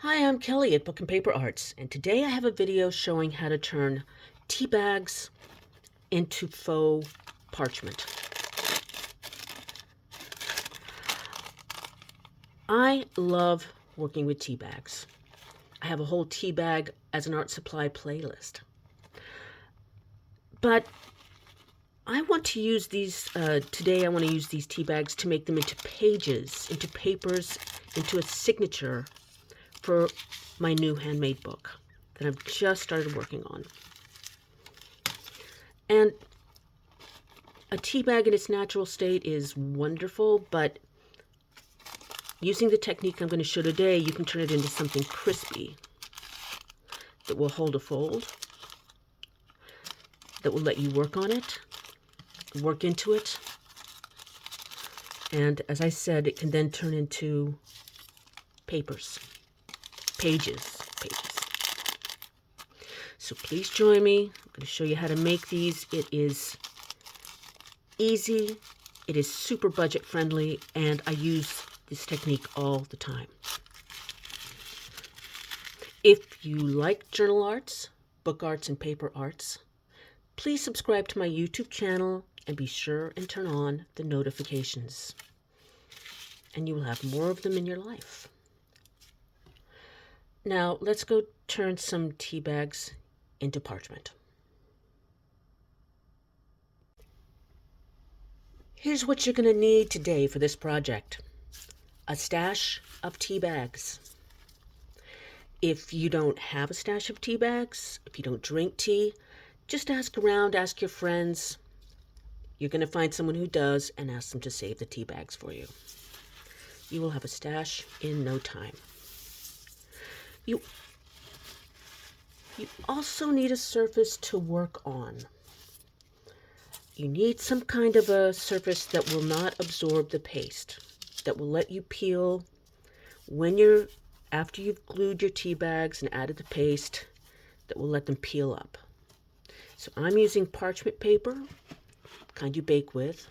Hi, I'm Kelly at Book and Paper Arts, and today I have a video showing how to turn tea bags into faux parchment. I love working with tea bags. I have a whole tea bag as an art supply playlist. But I want to use these, today I want to use these tea bags to make them into pages, into papers, into a signature for my new handmade book that I've just started working on. And a tea bag in its natural state is wonderful, but using the technique I'm going to show today, you can turn it into something crispy that will hold a fold, that will let you work on it, work into it. And as I said, it can then turn into papers, pages. So please join me. I'm going to show you how to make these. It is easy, it is super budget friendly, and I use this technique all the time. If you like journal arts, book arts, and paper arts, please subscribe to my YouTube channel and be sure and turn on the notifications. And you will have more of them in your life. Now, let's go turn some tea bags into parchment. Here's what you're going to need today for this project. A stash of tea bags. If you don't have a stash of tea bags, if you don't drink tea, just ask around, ask your friends. You're going to find someone who does and ask them to save the tea bags for you. You will have a stash in no time. You also need a surface to work on. You need some kind of a surface that will not absorb the paste, that will let you peel after you've glued your tea bags and added the paste, that will let them peel up. So I'm using parchment paper, kind you bake with,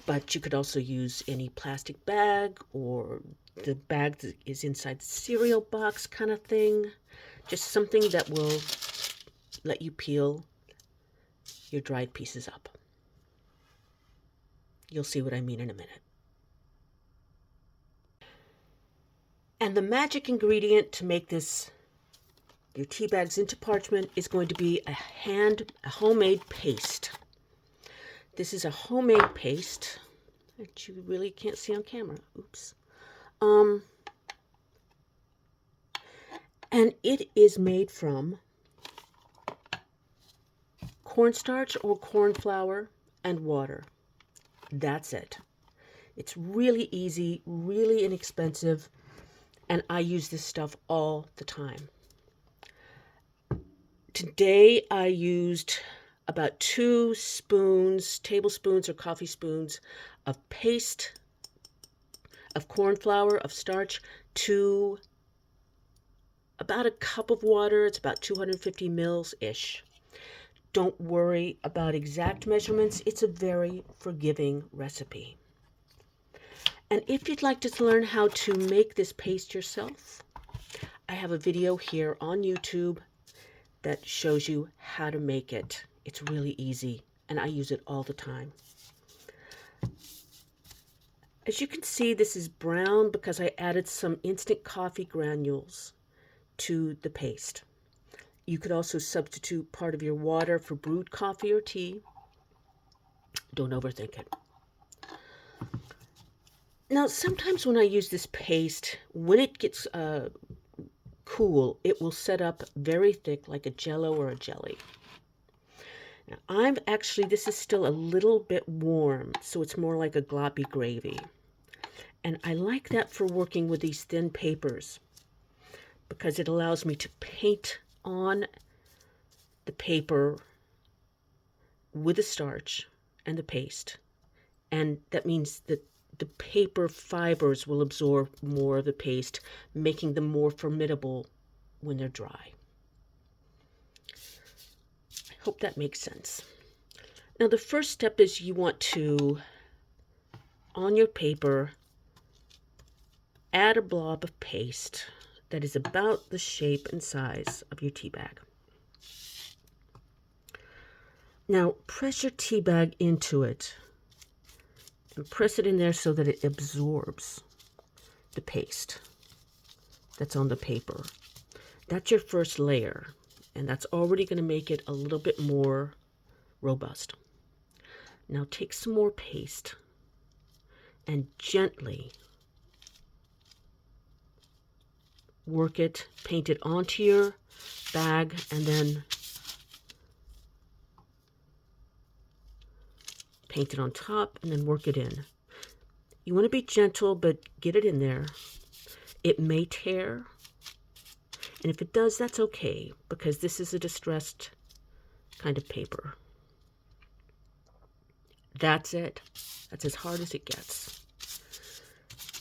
but you could also use any plastic bag or the bag that is inside the cereal box kind of thing. Just something that will let you peel your dried pieces up. You'll see what I mean in a minute. And the magic ingredient to make your tea bags into parchment is going to be a homemade paste. This is a homemade paste that you really can't see on camera. Oops. And it is made from cornstarch or corn flour and water. That's it. It's really easy, really inexpensive, and I use this stuff all the time. Today I used about 2 tablespoons or coffee spoons of paste, of corn flour, of starch, to about a cup of water. It's about 250 mils-ish. Don't worry about exact measurements. It's a very forgiving recipe. And if you'd like to learn how to make this paste yourself, I have a video here on YouTube that shows you how to make it. It's really easy, and I use it all the time. As you can see, this is brown because I added some instant coffee granules to the paste. You could also substitute part of your water for brewed coffee or tea. Don't overthink it. Now, sometimes when I use this paste, when it gets cool, it will set up very thick like a jello or a jelly. Now, this is still a little bit warm, so it's more like a gloppy gravy. And I like that for working with these thin papers because it allows me to paint on the paper with the starch and the paste. And that means that the paper fibers will absorb more of the paste, making them more formidable when they're dry. I hope that makes sense. Now, the first step is you want to, on your paper, add a blob of paste. that is about the shape and size of your tea bag. Now press your tea bag into it and press it in there so that it absorbs the paste that's on the paper. That's your first layer, and that's already going to make it a little bit more robust. Now take some more paste and gently work it, paint it onto your bag, and then paint it on top, and then work it in. You want to be gentle, but get it in there. It may tear, and if it does, that's okay, because this is a distressed kind of paper. That's it. That's as hard as it gets.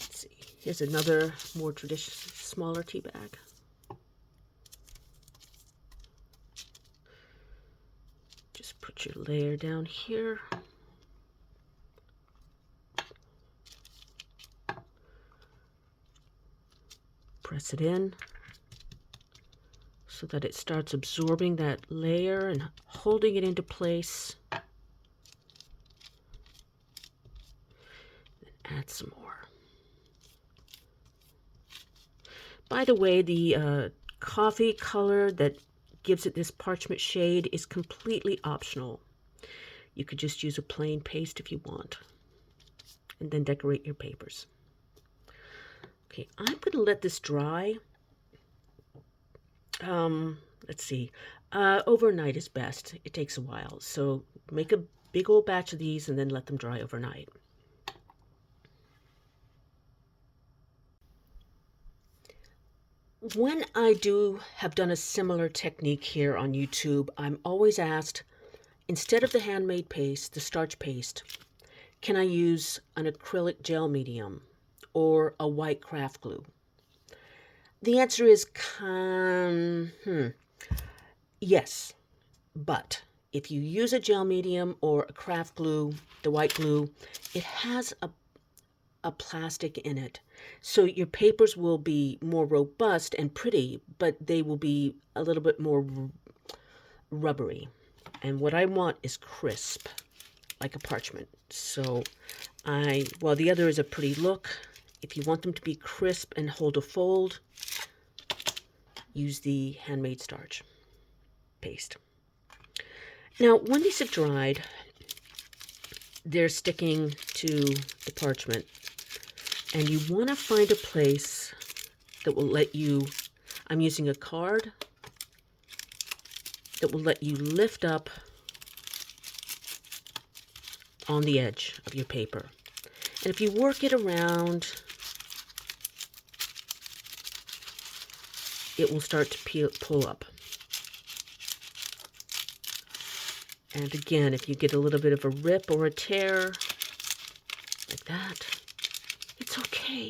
Let's see. Here's another more traditional, smaller tea bag. Just put your layer down here. Press it in so that it starts absorbing that layer and holding it into place. Add some more. By the way, the coffee color that gives it this parchment shade is completely optional. You could just use a plain paste if you want, and then decorate your papers. Okay, I'm going to let this dry. Let's see. Overnight is best. It takes a while. So make a big old batch of these and then let them dry overnight. When I have done a similar technique here on YouTube, I'm always asked, instead of the handmade paste, the starch paste, can I use an acrylic gel medium or a white craft glue? The answer is yes, but if you use a gel medium or a craft glue, the white glue, it has a plastic in it. So your papers will be more robust and pretty, but they will be a little bit more rubbery. And what I want is crisp, like a parchment. So while the other is a pretty look, if you want them to be crisp and hold a fold, use the handmade starch paste. Now, when these have dried, they're sticking to the parchment. And you want to find a place that will let you, I'm using a card, that will let you lift up on the edge of your paper. And if you work it around, it will start to pull up. And again, if you get a little bit of a rip or a tear, like that, it's okay.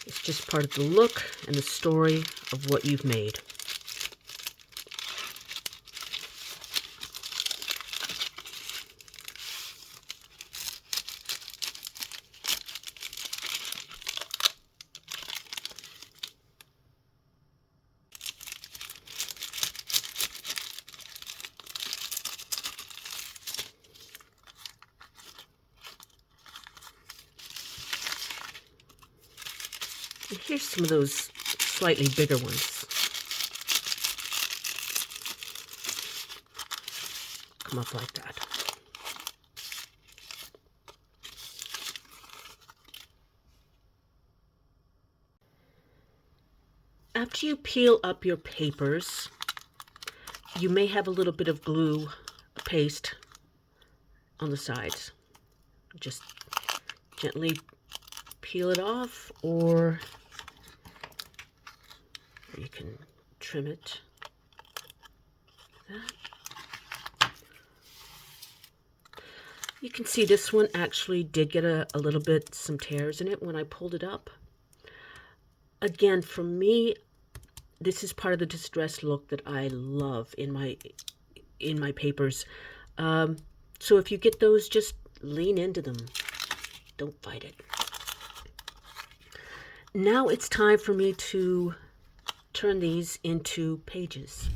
It's just part of the look and the story of what you've made. And here's some of those slightly bigger ones. Come up like that. After you peel up your papers, you may have a little bit of glue paste on the sides. Just gently peel it off, or you can trim it like that. You can see this one actually did get a little bit, some tears in it when I pulled it up. Again, for me, this is part of the distressed look that I love in my papers. So if you get those, just lean into them. Don't fight it. Now it's time for me to turn these into pages.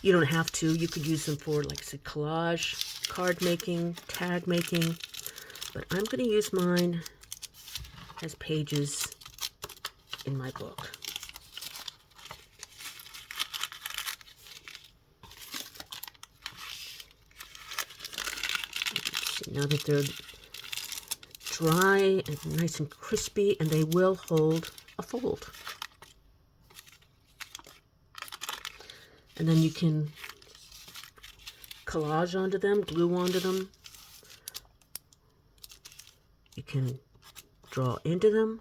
You don't have to. You could use them for, like I said, collage, card making, tag making. But I'm going to use mine as pages in my book. Now that they're dry and nice and crispy, and they will hold a fold. And then you can collage onto them, glue onto them. You can draw into them,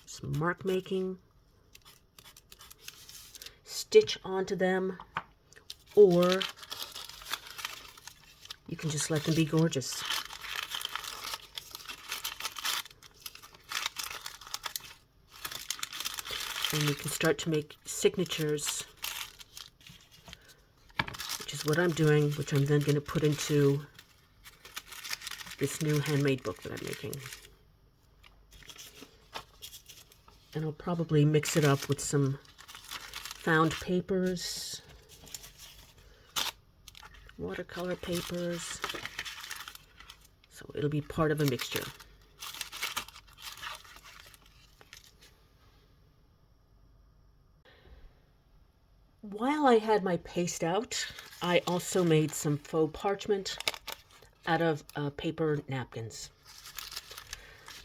some mark making, stitch onto them, or you can just let them be gorgeous. And you can start to make signatures, which is what I'm doing, which I'm then going to put into this new handmade book that I'm making. And I'll probably mix it up with some found papers, watercolor papers, so it'll be part of a mixture. While I had my paste out, I also made some faux parchment out of paper napkins.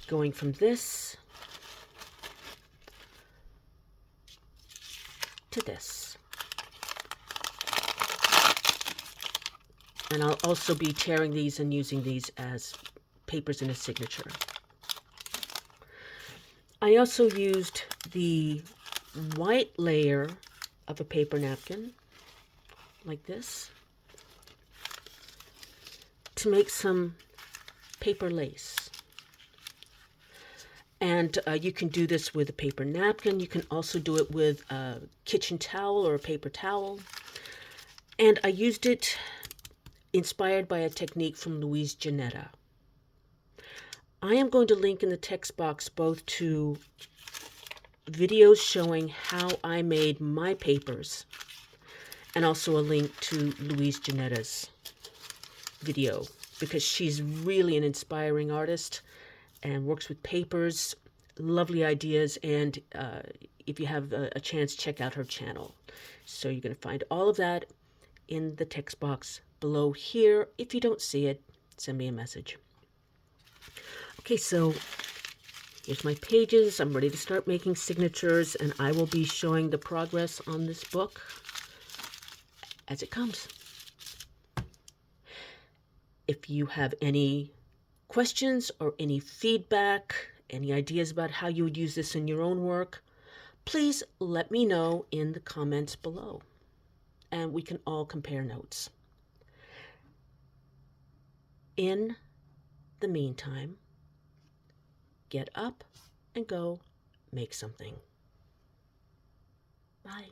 Going from this to this. And I'll also be tearing these and using these as papers in a signature. I also used the white layer of a paper napkin, like this, to make some paper lace. And you can do this with a paper napkin. You can also do it with a kitchen towel or a paper towel. And I used it inspired by a technique from Louise Janetta. I am going to link in the text box both to videos showing how I made my papers and also a link to Louise Janetta's video, because she's really an inspiring artist and works with papers, lovely ideas, and if you have a chance, check out her channel. So you're going to find all of that in the text box below here. If you don't see it, send me a message. Okay, so here's my pages. I'm ready to start making signatures, and I will be showing the progress on this book as it comes. If you have any questions or any feedback, any ideas about how you would use this in your own work, please let me know in the comments below, and we can all compare notes. In the meantime, get up and go make something. Bye.